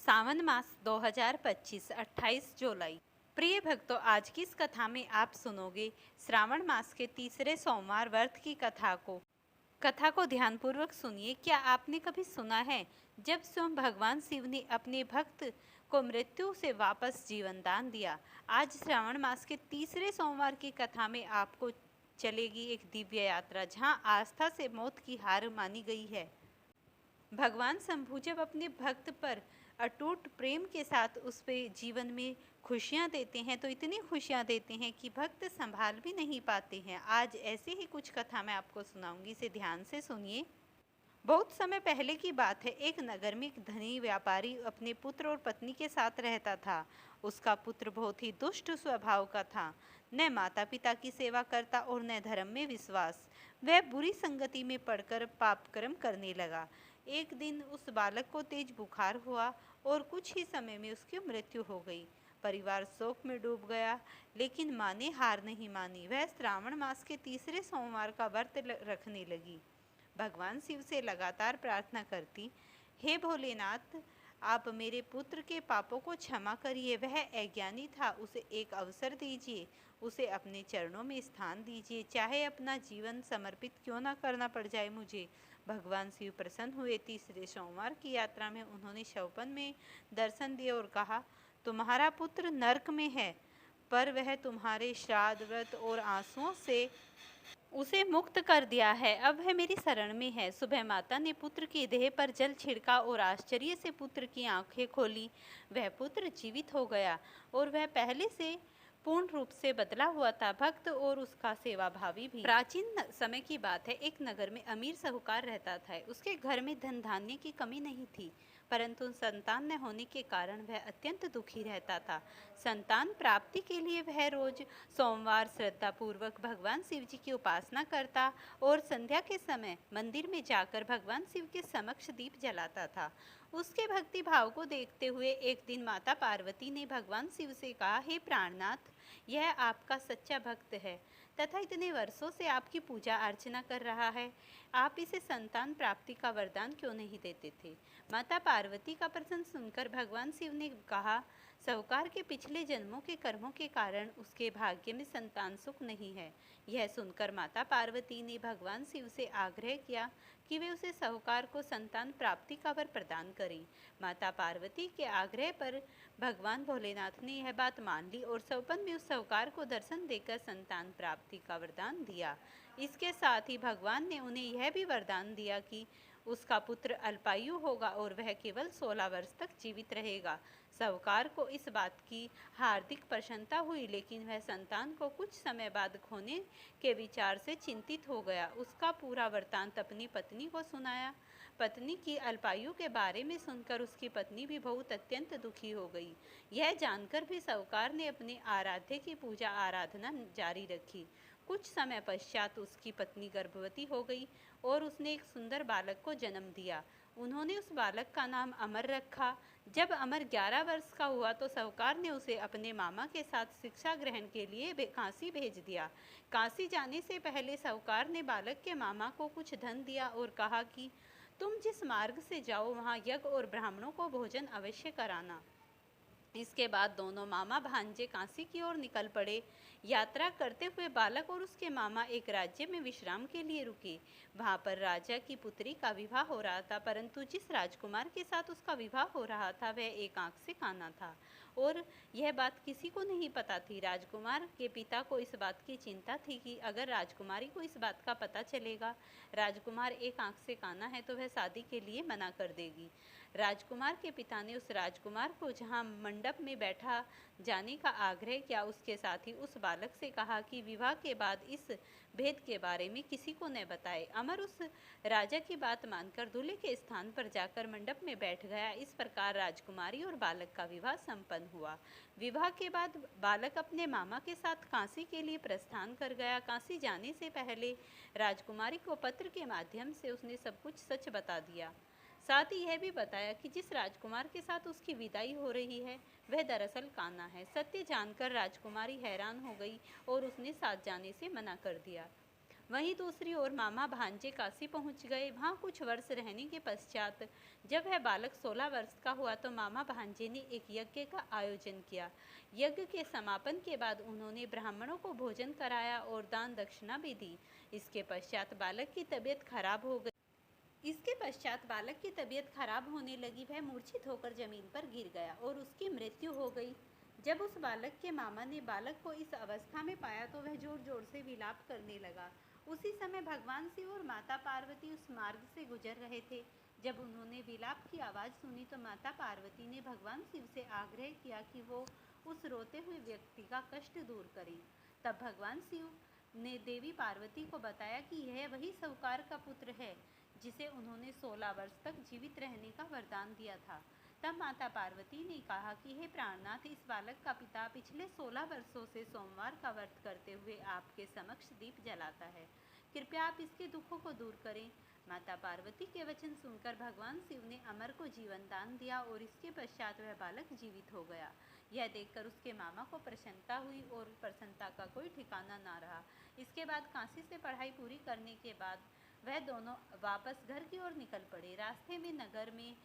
सावन मास 2025 28 जुलाई। प्रिय भक्तों, आज की इस कथा में आप सुनोगे श्रावण मास के तीसरे सोमवार व्रत की कथा को ध्यानपूर्वक सुनिए। क्या आपने कभी सुना है जब स्वयं भगवान शिव ने अपने भक्त को मृत्यु से वापस जीवन दान दिया। आज श्रावण मास के तीसरे सोमवार की कथा में आपको चलेगी एक दिव्य यात्रा, जहां आस्था से मौत की हार मानी गई है। भगवान शंभु जब अपने भक्त पर अटूट प्रेम के साथ उस पे जीवन में खुशियाँ देते हैं तो इतनी खुशियाँ देते हैं कि भक्त संभाल भी नहीं पाते हैं। आज ऐसे ही कुछ कथा मैं आपको सुनाऊंगी, इसे ध्यान से सुनिए। बहुत समय पहले की बात है। एक नगर में एक धनी व्यापारी अपने पुत्र और पत्नी के साथ रहता था। उसका पुत्र बहुत ही दुष्ट स्वभाव का था, न माता पिता की सेवा करता और न धर्म में विश्वास। वह बुरी संगति में पड़कर पाप कर्म करने लगा। एक दिन उस बालक को तेज बुखार हुआ और कुछ ही समय में उसकी मृत्यु हो गई। परिवार शोक में डूब गया, लेकिन माँ ने हार नहीं मानी। वह श्रावण मास के तीसरे सोमवार का व्रत रखने लगी। भगवान शिव से लगातार प्रार्थना करती, हे भोलेनाथ, आप मेरे पुत्र के पापों को क्षमा करिए। वह अज्ञानी था, उसे एक अवसर दीजिए, उसे अपने चरणों में स्थान दीजिए, चाहे अपना जीवन समर्पित क्यों ना करना पड़ जाए मुझे। भगवान शिव प्रसन्न हुए। तीसरे सोमवार की यात्रा में उन्होंने स्वप्न में दर्शन दिए और कहा, तुम्हारा पुत्र नरक में है, पर वह तुम्हारे श्राद्ध व्रत और आंसुओं से उसे मुक्त कर दिया है। अब वह मेरी शरण में है। सुबह माता ने पुत्र की देह पर जल छिड़का और आश्चर्य से पुत्र की आंखें खोली। वह पुत्र जीवित हो गया और वह पहले से पूर्ण रूप से बदला हुआ था। भक्त और उसका सेवाभावी भी। प्राचीन समय की बात है। एक नगर में अमीर साहूकार रहता था। उसके घर में धन धान्य की कमी नहीं थी, परंतु संतान न होने के कारण वह अत्यंत दुखी रहता था। संतान प्राप्ति के लिए वह रोज सोमवार श्रद्धा पूर्वक भगवान शिव जी की उपासना करता और संध्या के समय मंदिर में जाकर भगवान शिव के समक्ष दीप जलाता था। उसके भक्ति भाव को देखते हुए एक दिन माता पार्वती ने भगवान शिव से कहा, हे प्राणनाथ, यह आपका सच्चा भक्त है तथा इतने वर्षों से आपकी पूजा अर्चना कर रहा है। आप इसे संतान प्राप्ति का वरदान क्यों नहीं देते थे। माता पार्वती का प्रश्न सुनकर भगवान शिव ने कहा, साहूकार के पिछले जन्मों के कर्मों के कारण उसके भाग्य में संतान सुख नहीं है। यह सुनकर माता पार्वती ने भगवान शिव से आग्रह किया कि वे उसे साहूकार को संतान प्राप्ति का वर प्रदान करें। माता पार्वती के आग्रह पर भगवान भोलेनाथ ने यह बात मान ली और स्वप्न में उस साहूकार को दर्शन देकर संतान प्राप्ति का वरदान दिया। इसके साथ ही भगवान ने उन्हें यह भी वरदान दिया कि उसका पुत्र अल्पायु होगा और वह केवल 16 वर्ष तक जीवित रहेगा। साहूकार को इस बात की हार्दिक प्रसन्नता हुई, लेकिन वह संतान को कुछ समय बाद खोने के विचार से चिंतित हो गया। उसका पूरा वृत्तांत अपनी पत्नी को सुनाया। पत्नी की अल्पायु के बारे में सुनकर उसकी पत्नी भी बहुत अत्यंत दुखी हो गई। यह जानकर भी साहूकार ने अपने आराध्य की पूजा आराधना जारी रखी। कुछ समय पश्चात उसकी पत्नी गर्भवती हो गई और उसने एक सुंदर बालक को जन्म दिया। उन्होंने उस बालक का नाम अमर रखा। जब अमर 11 वर्ष का हुआ तो साहूकार ने उसे अपने मामा के साथ शिक्षा ग्रहण के लिए काशी भेज दिया। काशी जाने से पहले साहूकार ने बालक के मामा को कुछ धन दिया और कहा कि तुम जिस मार्ग से जाओ वहाँ यज्ञ और ब्राह्मणों को भोजन अवश्य कराना। इसके बाद दोनों मामा भांजे काशी की ओर निकल पड़े। यात्रा करते हुए बालक और उसके मामा एक राज्य में विश्राम के लिए रुके। वहां पर राजा की पुत्री का विवाह हो रहा था, परंतु जिस राजकुमार के साथ उसका विवाह हो रहा था वह एक आंख से काना था और यह बात किसी को नहीं पता थी। राजकुमार के पिता को इस बात की चिंता थी कि अगर राजकुमारी को इस बात का पता चलेगा राजकुमार एक आंख से काना है तो वह शादी के लिए मना कर देगी। राजकुमार के पिता ने उस राजकुमार को जहां मंडप में बैठा जाने का आग्रह किया, उसके साथ ही उस बालक से कहा कि विवाह के बाद इस भेद के बारे में किसी को न बताए। अमर उस राजा की बात मानकर दूल्हे के स्थान पर जाकर मंडप में बैठ गया। इस प्रकार राजकुमारी और बालक का विवाह संपन्न हुआ। विवाह के बाद बालक अपने मामा के साथ काशी के लिए प्रस्थान कर गया। काशी जाने से पहले राजकुमारी को पत्र के माध्यम से उसने सब कुछ सच बता दिया। साथ ही यह भी बताया कि जिस राजकुमार के साथ उसकी विदाई हो रही है वह दरअसल कान्हा है। सत्य जानकर राजकुमारी हैरान हो गई और उसने साथ जाने से मना कर दिया। वहीं दूसरी ओर मामा भांजे काशी पहुंच गए। वहां कुछ वर्ष रहने के पश्चात जब वह बालक 16 वर्ष का हुआ तो मामा भांजे ने एक यज्ञ का आयोजन किया। यज्ञ के समापन के बाद उन्होंने ब्राह्मणों को भोजन कराया और दान दक्षिणा भी दी। इसके पश्चात बालक की तबीयत खराब होने लगी। वह मूर्छित होकर जमीन पर गिर गया और उसकी मृत्यु हो गई। जब उस बालक के मामा ने बालक को इस अवस्था में पाया तो वह जोर जोर से विलाप करने लगा। उसी समय भगवान शिव और माता पार्वती उस मार्ग से गुजर रहे थे। जब उन्होंने विलाप की आवाज़ सुनी तो माता पार्वती ने भगवान शिव से आग्रह किया कि वो उस रोते हुए व्यक्ति का कष्ट दूर करें। तब भगवान शिव ने देवी पार्वती को बताया कि यह वही साहूकार का पुत्र है जिसे उन्होंने 16 वर्ष तक जीवित रहने का वरदान दिया था। तब माता पार्वती ने कहा कि हे प्राणनाथ, इस बालक का पिता पिछले 16 वर्षों से सोमवार का व्रत करते हुए आपके समक्ष दीप जलाता है। कृपया आप इसके दुखों को दूर करें। माता पार्वती के वचन सुनकर भगवान शिव ने अमर को जीवन दान दिया और इसके पश्चात वह बालक जीवित हो गया। यह देखकर उसके मामा को प्रसन्नता हुई और प्रसन्नता का कोई ठिकाना ना रहा। इसके बाद काशी से पढ़ाई पूरी करने के बाद वह दोनों वापस घर की ओर निकल पड़े। रास्ते में नगर में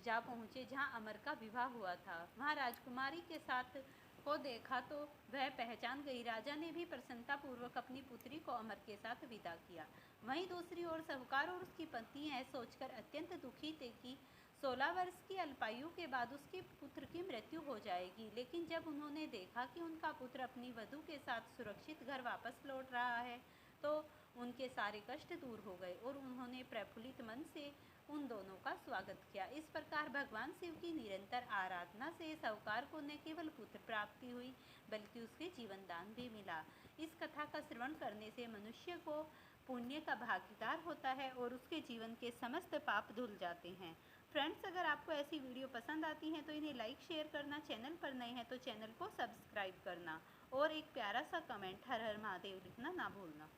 जा पहुँचे जहाँ अमर का विवाह हुआ था। वहाँ राजकुमारी के साथ को देखा तो वह पहचान गई। राजा ने भी प्रसन्नता पूर्वक अपनी पुत्री को अमर के साथ विदा किया। वहीं दूसरी ओर साहूकार और उसकी पत्नी यह सोचकर अत्यंत दुखी थे कि 16 वर्ष की अल्पायु के बाद उसके पुत्र की मृत्यु हो जाएगी। लेकिन जब उन्होंने देखा कि उनका पुत्र अपनी वधू के साथ सुरक्षित घर वापस लौट रहा है तो उनके सारे कष्ट दूर हो गए और उन्होंने प्रफुल्लित मन से उन दोनों का स्वागत किया। इस प्रकार भगवान शिव की निरंतर आराधना से साहूकार को न केवल पुत्र प्राप्ति हुई बल्कि उसके जीवन दान भी मिला। इस कथा का श्रवण करने से मनुष्य को पुण्य का भागीदार होता है और उसके जीवन के समस्त पाप धुल जाते हैं। फ्रेंड्स, अगर आपको ऐसी वीडियो पसंद आती हैं तो इन्हें लाइक शेयर करना, चैनल पर नए हैं तो चैनल को सब्सक्राइब करना और एक प्यारा सा कमेंट हर हर महादेव लिखना ना भूलना।